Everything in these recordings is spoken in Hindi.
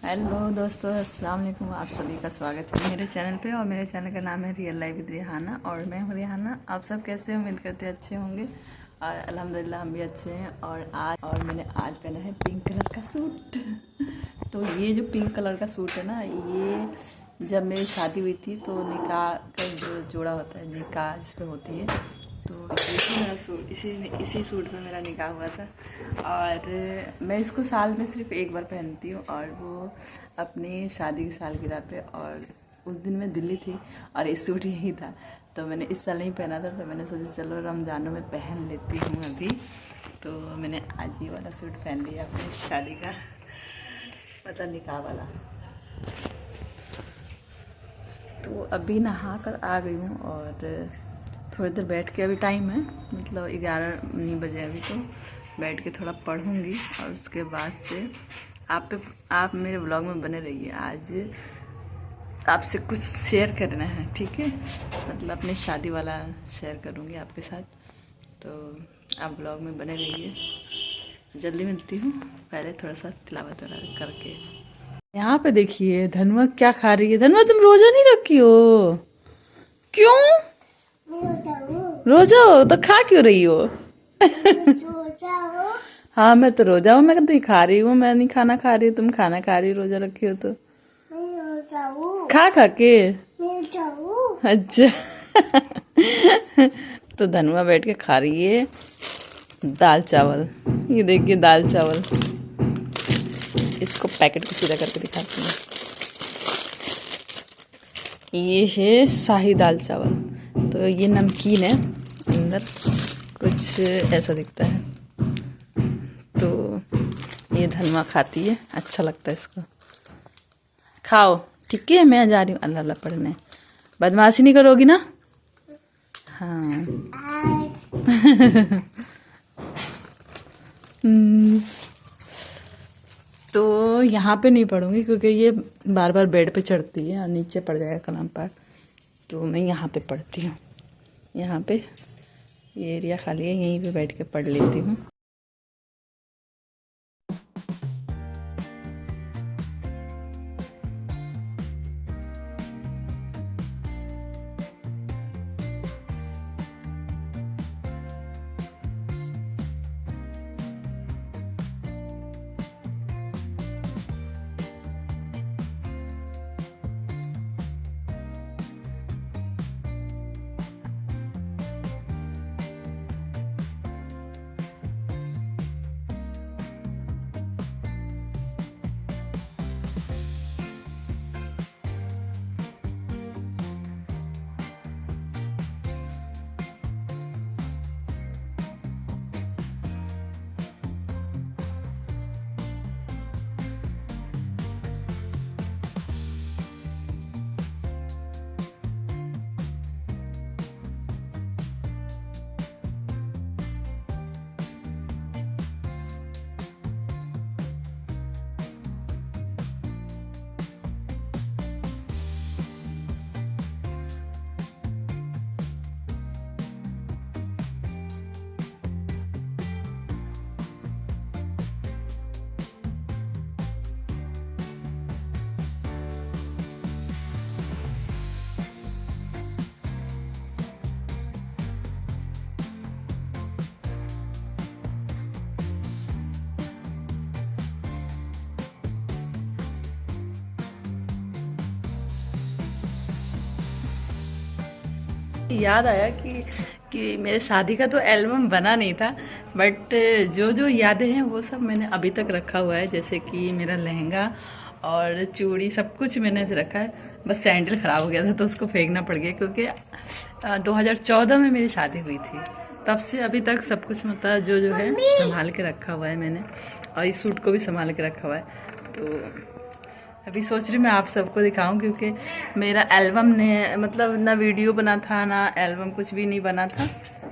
हेलो दोस्तों, अस्सलाम वालेकुम। आप सभी का स्वागत है मेरे चैनल पे। और मेरे चैनल का नाम है रियल लाइफ विद रिहाना और मैं हूँ रिहाना। आप सब कैसे हैं? उम्मीद करते हैं अच्छे होंगे और अल्हम्दुलिल्लाह हम भी अच्छे हैं। और मैंने आज पहना है पिंक कलर का सूट। तो ये जो पिंक कलर का सूट है ना, ये जब मेरी शादी हुई थी तो निकाह का जो जोड़ा होता है, निकाह इस पर होती है, तो इसी मेरा सूट इसी सूट में मेरा निकाह हुआ था। और मैं इसको साल में सिर्फ एक बार पहनती हूँ और वो अपनी शादी की सालगिरह पे। और उस दिन मैं दिल्ली थी और ये सूट यही था, तो मैंने इस साल नहीं पहना था, तो मैंने सोचा चलो रमज़ानों में पहन लेती हूँ अभी। तो मैंने आज ये वाला सूट पहन लिया अपनी शादी का, मतलब निकाह वाला। तो अभी नहा कर आ गई हूँ और थोड़ी देर बैठ के, अभी टाइम है मतलब 11 नहीं बजे अभी, तो बैठ के थोड़ा पढ़ूंगी और उसके बाद से आप मेरे ब्लॉग में बने रहिए। आज आपसे कुछ शेयर करना है, ठीक है? मतलब अपनी शादी वाला शेयर करूंगी आपके साथ, तो आप ब्लॉग में बने रहिए। जल्दी मिलती हूँ, पहले थोड़ा सा तिलावत करके। यहाँ पे देखिए धनुआ क्या खा रही है। धनुआ, तुम रोजा नहीं रखी हो? क्यों रोजा हो तो खा क्यों रही हो? हाँ मैं तो रोजा हूँ, मैं तो नहीं खा रही हूँ। मैं नहीं खाना खा रही हूँ, तुम खाना खा रही हो, रोजा रखी हो तो। खा खा के अच्छा। तो धनुआ बैठ के खा रही है दाल चावल। ये देखिए दाल चावल, इसको पैकेट को सीधा करके दिखाती हूँ। ये है शाही दाल चावल। तो ये नमकीन है, अंदर कुछ ऐसा दिखता है। तो ये धनुआ खाती है, अच्छा लगता है इसको। खाओ, ठीक है? मैं जा रही हूँ अल्लाह अल्लाह पढ़ने। बदमाशी नहीं करोगी ना? हाँ। तो यहाँ पे नहीं पढ़ूंगी क्योंकि ये बार बार बेड पे चढ़ती है और नीचे पड़ जाएगा कलाम पाक। तो मैं यहाँ पे पढ़ती हूँ। यहाँ पे ये एरिया खाली है, यहीं पे बैठ के पढ़ लेती हूँ। याद आया कि मेरे शादी का तो एल्बम बना नहीं था, बट जो जो यादें हैं वो सब मैंने अभी तक रखा हुआ है। जैसे कि मेरा लहंगा और चूड़ी सब कुछ मैंने ऐसे रखा है। बस सैंडल ख़राब हो गया था तो उसको फेंकना पड़ गया, क्योंकि 2014 में मेरी शादी हुई थी। तब से अभी तक सब कुछ मतलब जो जो है संभाल के रखा हुआ है मैंने, और इस सूट को भी संभाल के रखा हुआ है। तो अभी सोच रही मैं आप सबको दिखाऊं, क्योंकि मेरा एल्बम ने मतलब ना वीडियो बना था ना एल्बम, कुछ भी नहीं बना था।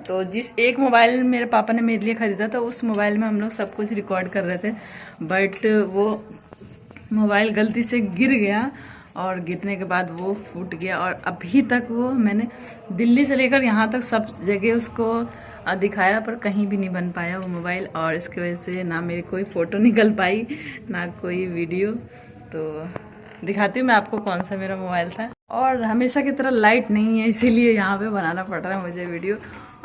तो जिस एक मोबाइल मेरे पापा ने मेरे लिए ख़रीदा था, उस मोबाइल में हम लोग सब कुछ रिकॉर्ड कर रहे थे, बट वो मोबाइल गलती से गिर गया और गिरने के बाद वो फूट गया। और अभी तक वो मैंने दिल्ली से लेकर यहाँ तक सब जगह उसको दिखाया, पर कहीं भी नहीं बन पाया वो मोबाइल। और इसकी वजह से ना मेरी कोई फ़ोटो निकल पाई ना कोई वीडियो। तो दिखाती हूँ मैं आपको कौन सा मेरा मोबाइल था। और हमेशा की तरह लाइट नहीं है, इसीलिए यहाँ पे बनाना पड़ रहा है मुझे वीडियो।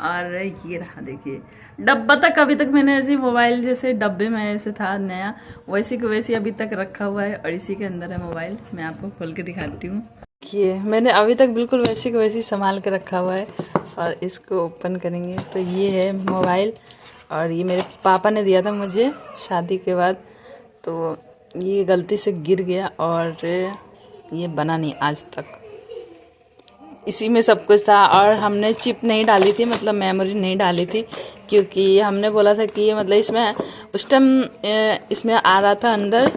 और ये रहा देखिए डब्बा तक, अभी तक मैंने ऐसे मोबाइल जैसे डब्बे में ऐसे था नया, वैसे को वैसे अभी तक रखा हुआ है और इसी के अंदर है मोबाइल। मैं आपको खोल के दिखाती हूँ। ये मैंने अभी तक बिल्कुल वैसे को वैसे संभाल के रखा हुआ है। और इसको ओपन करेंगे तो ये है मोबाइल, और ये मेरे पापा ने दिया था मुझे शादी के बाद। तो ये गलती से गिर गया और ये बना नहीं आज तक। इसी में सब कुछ था, और हमने चिप नहीं डाली थी, मतलब मेमोरी नहीं डाली थी, क्योंकि हमने बोला था कि मतलब इसमें उस टाइम इसमें आ रहा था अंदर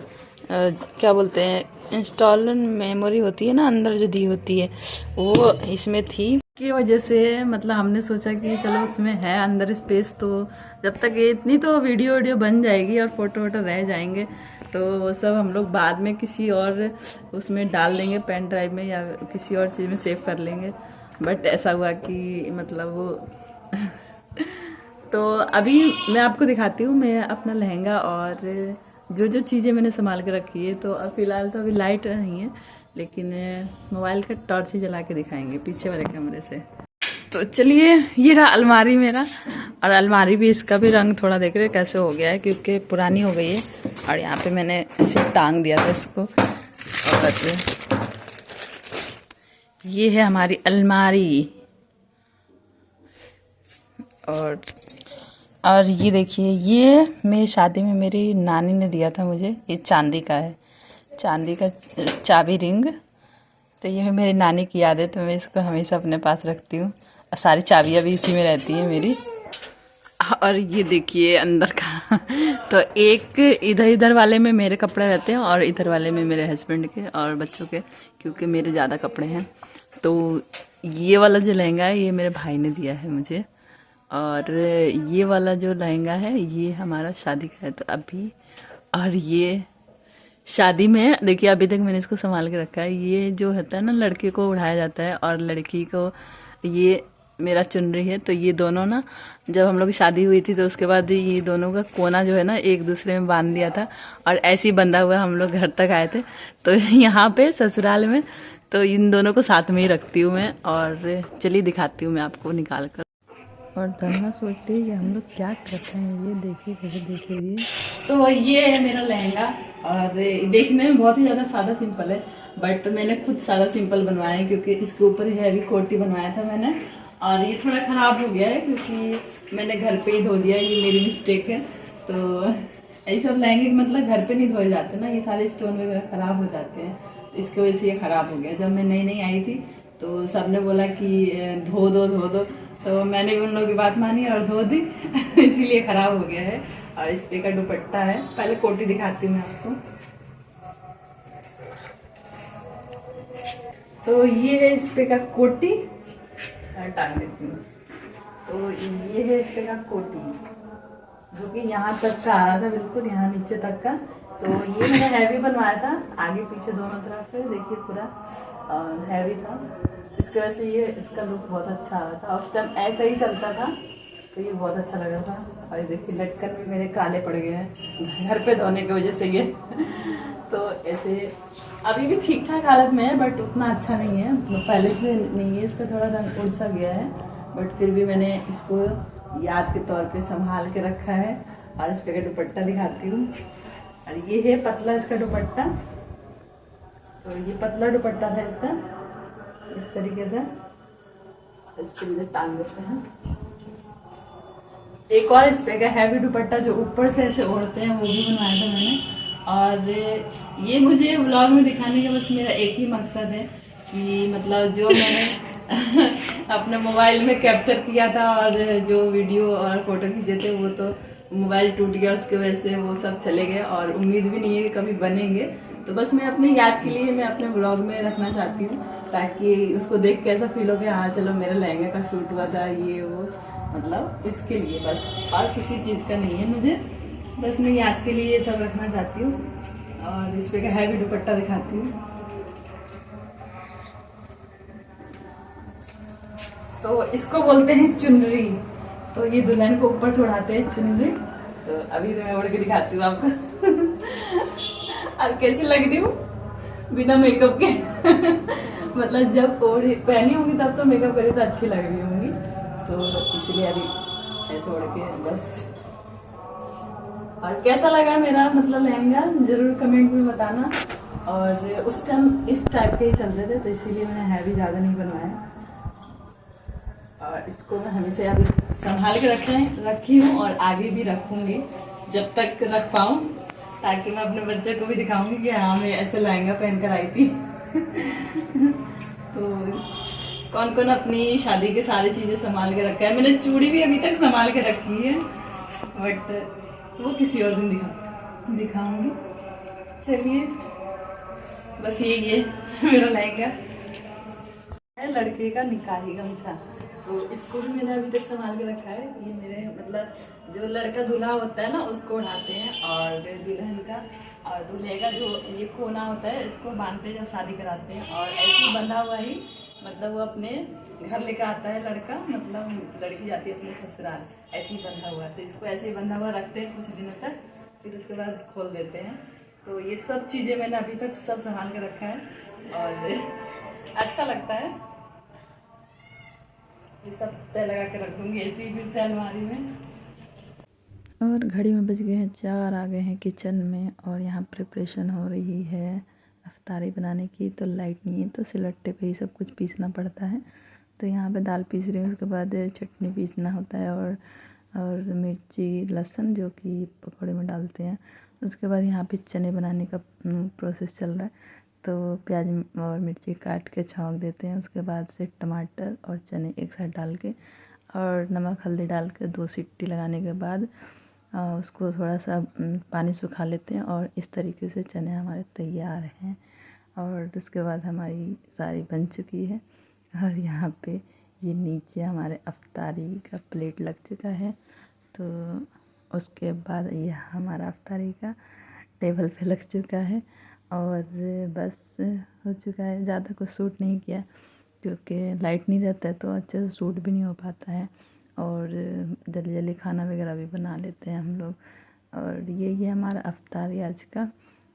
क्या बोलते हैं इंस्टॉल मेमोरी होती है ना अंदर जो दी होती है, वो इसमें थी की वजह से मतलब हमने सोचा कि चलो उसमें है अंदर स्पेस, तो जब तक ये इतनी तो वीडियो बन जाएगी और फोटो वोटो रह जाएंगे, तो वो सब हम लोग बाद में किसी और उसमें डाल देंगे, पेन ड्राइव में या किसी और चीज़ में सेव कर लेंगे। बट ऐसा हुआ कि मतलब वो तो अभी मैं आपको दिखाती हूँ मैं अपना लहंगा और जो जो चीज़ें मैंने संभाल के रखी है। तो अब फ़िलहाल तो अभी लाइट नहीं है, लेकिन मोबाइल का टॉर्च ही जला के दिखाएंगे पीछे वाले कैमरे से। तो चलिए ये रहा अलमारी मेरा, और अलमारी भी इसका भी रंग थोड़ा देख रहे कैसे हो गया है, क्योंकि पुरानी हो गई है। और यहाँ पे मैंने ऐसे टांग दिया था इसको। और ये है हमारी अलमारी। और ये देखिए ये मेरी शादी में मेरी नानी ने दिया था मुझे, ये चांदी का है, चांदी का चाबी रिंग। तो ये मेरी नानी की याद है, तो मैं इसको हमेशा अपने पास रखती हूँ, और सारी चाबियाँ भी इसी में रहती हैं मेरी। और ये देखिए अंदर का तो एक इधर वाले में मेरे कपड़े रहते हैं और इधर वाले में मेरे हस्बैंड के और बच्चों के, क्योंकि मेरे ज़्यादा कपड़े हैं। तो ये वाला जो लहंगा है ये मेरे भाई ने दिया है मुझे, और ये वाला जो लहंगा है ये हमारा शादी का है। तो अभी और ये शादी में देखिए अभी तक मैंने इसको संभाल के रखा है। ये जो होता है ना लड़के को उठाया जाता है और लड़की को, ये मेरा चुनरी है। तो ये दोनों ना जब हम लोग की शादी हुई थी तो उसके बाद ये दोनों का कोना जो है ना एक दूसरे में बांध दिया था, और ऐसे ही बंधा हुआ हम लोग घर तक आए थे। तो यहाँ पे ससुराल में तो इन दोनों को साथ में ही रखती हूँ मैं। और चलिए दिखाती हूँ मैं आपको निकाल कर। और धर्मा सोच रही है कि हम लोग क्या करते हैं, ये देखिए कैसे देखिए ये। तो ये है मेरा लहंगा, और देखने में बहुत ही ज़्यादा सादा सिंपल है, बट मैंने खुद सादा सिंपल बनवाया है, क्योंकि इसके ऊपर हैवी कोटी बनवाया था मैंने। और ये थोड़ा ख़राब हो गया है क्योंकि मैंने घर पे ही धो दिया, ये मेरी मिस्टेक है। तो ये सब लहंगे मतलब घर पे नहीं धोए जाते ना, ये सारे स्टोन वगैरह ख़राब हो जाते हैं, तो इसकी वजह से ये ख़राब हो गया। जब मैं नई आई थी तो सबने बोला कि धो दो, तो मैंने भी उन लोगों की बात मानी और धो दी इसीलिए ख़राब हो गया है। और इस पे का दुपट्टा है, पहले कोटी दिखाती हूँ मैं आपको। तो ये है इस पे का कोटी, टांग देती हूँ। तो ये है इस पे का कोटी, जो कि यहाँ तक का आ रहा था, बिल्कुल यहाँ नीचे तक का। तो ये मैंने हैवी बनवाया था, आगे पीछे दोनों तरफ है, देखिए पूरा हैवी था। इसकी वजह से ये इसका लुक बहुत अच्छा आ रहा था, उस टाइम ऐसा ही चलता था, तो ये बहुत अच्छा लग रहा था। और देखिए लटकन भी मेरे काले पड़ गए हैं घर पे धोने की वजह से ये तो ऐसे अभी भी ठीक ठाक हालत में है, बट उतना अच्छा नहीं है, मतलब पहले से नहीं है, इसका थोड़ा रंग उड़ सा गया है, बट फिर भी मैंने इसको याद के तौर पे संभाल के रखा है। और इस पे का दुपट्टा दिखाती हूँ, और ये है पतला इसका दुपट्टा। तो ये पतला दुपट्टा था इसका, इस तरीके से इसको भी टांग देते हैं। एक और इस पे का हैवी दुपट्टा जो ऊपर से ऐसे ओढ़ते हैं, वो भी बनवाया था मैंने। और ये मुझे व्लॉग में दिखाने का बस मेरा एक ही मकसद है कि मतलब जो मैंने अपने मोबाइल में कैप्चर किया था और जो वीडियो और फोटो खींचे थे, वो तो मोबाइल टूट गया, उसके वजह से वो सब चले गए, और उम्मीद भी नहीं है कि कभी बनेंगे। तो बस मैं अपने याद के लिए मैं अपने ब्लॉग में रखना चाहती हूँ, ताकि उसको देख के ऐसा फील हो कि हाँ चलो मेरा लहंगे का शूट हुआ था, ये वो, मतलब इसके लिए बस, और किसी चीज़ का नहीं है मुझे, बस मैं याद के लिए ये सब रखना चाहती हूँ। और इस पे का हैवी दुपट्टा दिखाती हूँ। तो इसको बोलते हैं चुनरी। तो ये दुल्हन को ऊपर से उड़ाते हैं चुनरी। तो अभी तो मैं उड़ के दिखाती हूँ आपको और कैसी लग रही हूँ। बिना मेकअप के मतलब जब ओढ़ी पहनी होंगी तब तो मेकअप करी तो अच्छी लग रही होंगी, तो इसलिए अभी ऐसे ओढ़ के बस। और कैसा लगा मेरा मतलब लहंगा जरूर कमेंट में बताना। और उस टाइम इस टाइप के ही चल रहे थे तो इसीलिए मैंने हैवी ज़्यादा नहीं बनवाया। और इसको मैं हमेशा अभी संभाल के रखी हूँ और आगे भी रखूँगी जब तक रख पाऊँ, ताकि मैं अपने बच्चे को भी दिखाऊंगी कि हाँ मैं ऐसे लहंगा पहन कर आई थी। तो कौन कौन अपनी शादी के सारी चीज़ें संभाल के रखा है। मैंने चूड़ी भी अभी तक संभाल के रखी है, बट वो किसी और दिन दिखाऊंगी। चलिए बस यही है मेरा लहंगा है, लड़के का निकाही गमछा। तो इसको भी मैंने अभी तक संभाल के रखा है। ये मेरे मतलब जो लड़का दूल्हा होता है ना उसको उठाते हैं, और दुल्हन का और दूल्हे का जो ये कोना होता है इसको बांधते हैं जब शादी कराते हैं। और ऐसे ही बंधा हुआ ही मतलब वो अपने घर लेकर आता है लड़का, मतलब लड़की जाती है अपने ससुराल, ऐसे ही बंधा हुआ। तो इसको ऐसे ही बंधा हुआ रखते हैं कुछ दिनों तक, फिर उसके बाद खोल देते हैं। तो ये सब चीज़ें मैंने अभी तक सब संभाल के रखा है और अच्छा लगता है। ये सब तय लगा के रख दूँगी ऐसे ही फिर से अलमारी में। और घड़ी में बज गए हैं 4, आ गए हैं किचन में और यहाँ प्रिपरेशन हो रही है अफ्तारी बनाने की। तो लाइट नहीं है तो सिलट्टे पे ही सब कुछ पीसना पड़ता है। तो यहाँ पे दाल पीस रही हूँ, उसके बाद चटनी पीसना होता है और मिर्ची लहसुन जो कि पकौड़े में डालते हैं। उसके बाद यहाँ पे चने बनाने का प्रोसेस चल रहा है। तो प्याज और मिर्ची काट के छौंक देते हैं, उसके बाद से टमाटर और चने एक साथ डाल के और नमक हल्दी डाल के 2 सीटी लगाने के बाद उसको थोड़ा सा पानी सुखा लेते हैं और इस तरीके से चने हमारे तैयार हैं। और उसके बाद हमारी सारी बन चुकी है। और यहाँ पे ये नीचे हमारे अफ्तारी का प्लेट लग चुका है। तो उसके बाद ये हमारा अफ्तारी का टेबल पे लग चुका है और बस हो चुका है। ज़्यादा कुछ शूट नहीं किया क्योंकि लाइट नहीं रहता है तो अच्छे से शूट भी नहीं हो पाता है। और जल्दी जल्दी खाना वगैरह भी बना लेते हैं हम लोग। और ये हमारा अफ्तारी आज का।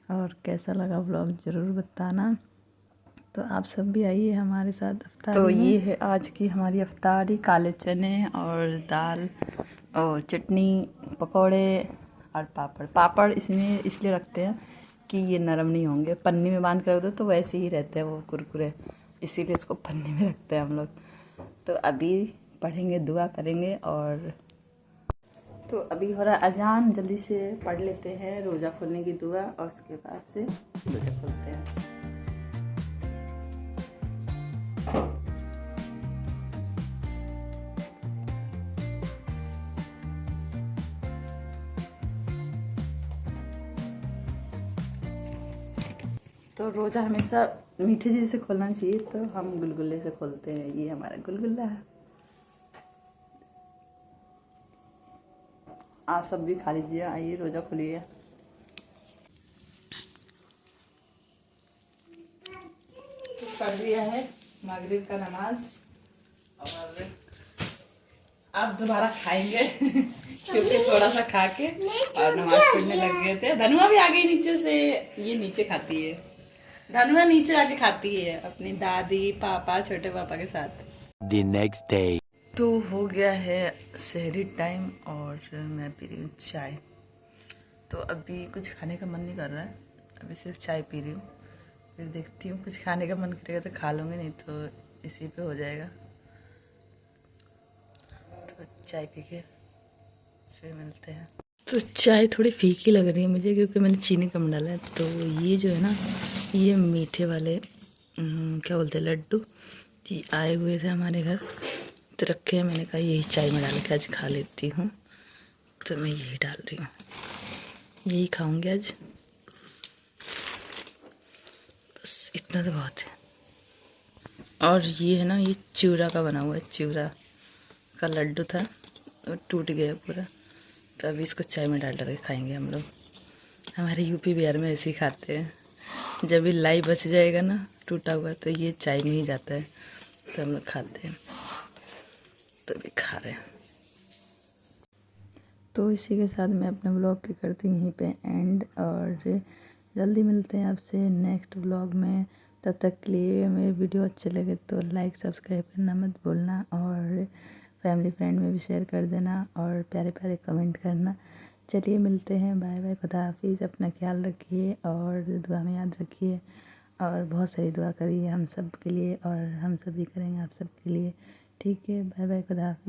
और कैसा लगा व्लॉग ज़रूर बताना। तो आप सब भी आइए हमारे साथ अफ्तारी तो में। ये है आज की हमारी अफ्तारी, काले चने और दाल और चटनी, पकोड़े और पापड़। पापड़ इसमें इसलिए रखते हैं कि ये नरम नहीं होंगे, पन्नी में बांध कर रख दो तो वैसे ही रहते हैं वो कुरकुरे, इसीलिए इसको पन्नी में रखते हैं हम लोग। तो अभी पढ़ेंगे, दुआ करेंगे। और तो अभी हो रहा है अजान, जल्दी से पढ़ लेते हैं रोज़ा खोलने की दुआ और उसके बाद से रोज़ा खोलते हैं। तो रोज़ा हमेशा मीठी चीज़ से खोलना चाहिए, तो हम गुलगुले से खोलते हैं। ये हमारा गुलगुला है, आप सब भी खा लीजिए, आइए रोज़ा खोलिए। पढ़ लिया है मगरिब का नमाज और अब दोबारा खाएंगे क्योंकि थोड़ा सा खा के और नमाज पढ़ने लग गए थे। धनुआ भी आ गई नीचे से, ये नीचे खाती है, धनुआ नीचे आके खाती है अपनी दादी पापा छोटे पापा के साथ। The next day. तो हो गया है शहरी टाइम और मैं पी रही हूँ चाय। तो अभी कुछ खाने का मन नहीं कर रहा है, अभी सिर्फ चाय पी रही हूँ। फिर देखती हूँ कुछ खाने का मन करेगा तो खा लूँगी, नहीं तो इसी पे हो जाएगा। तो चाय पी के फिर मिलते हैं। तो चाय थोड़ी फीकी लग रही है मुझे क्योंकि मैंने चीनी कम डाला है। तो ये जो है ना, ये मीठे वाले क्या बोलते हैं लड्डू, ये आए हुए थे हमारे घर तो रखे हैं। मैंने कहा यही चाय में डाल के आज खा लेती हूँ, तो मैं यही डाल रही हूँ, यही खाऊंगी आज। बस इतना तो बहुत है। और ये है ना, ये चिवड़ा का बना हुआ है, चिवड़ा का लड्डू था और टूट गया पूरा। तो अभी इसको चाय में डाल के खाएंगे हम लोग। हमारे यूपी बिहार में ऐसे ही खाते हैं, जब भी लाई बच जाएगा ना टूटा हुआ तो ये चाय में ही जाता है, तो हम लोग खाते हैं। तो भी खा रहे हैं। तो इसी के साथ मैं अपने ब्लॉग की करती हूँ यहीं पे एंड। और जल्दी मिलते हैं आपसे नेक्स्ट व्लॉग में। तब तक के लिए मेरे वीडियो अच्छे लगे तो लाइक सब्सक्राइब करना मत भूलना, और फैमिली फ्रेंड में भी शेयर कर देना, और प्यारे प्यारे कमेंट करना। चलिए मिलते हैं, बाय बाय, खुदा हाफिज़। अपना ख्याल रखिए और दुआ में याद रखिए, और बहुत सारी दुआ करिए हम सब के लिए, और हम सब भी करेंगे आप सब के लिए। ठीक है, बाय बाय, खुदा हाफिज़।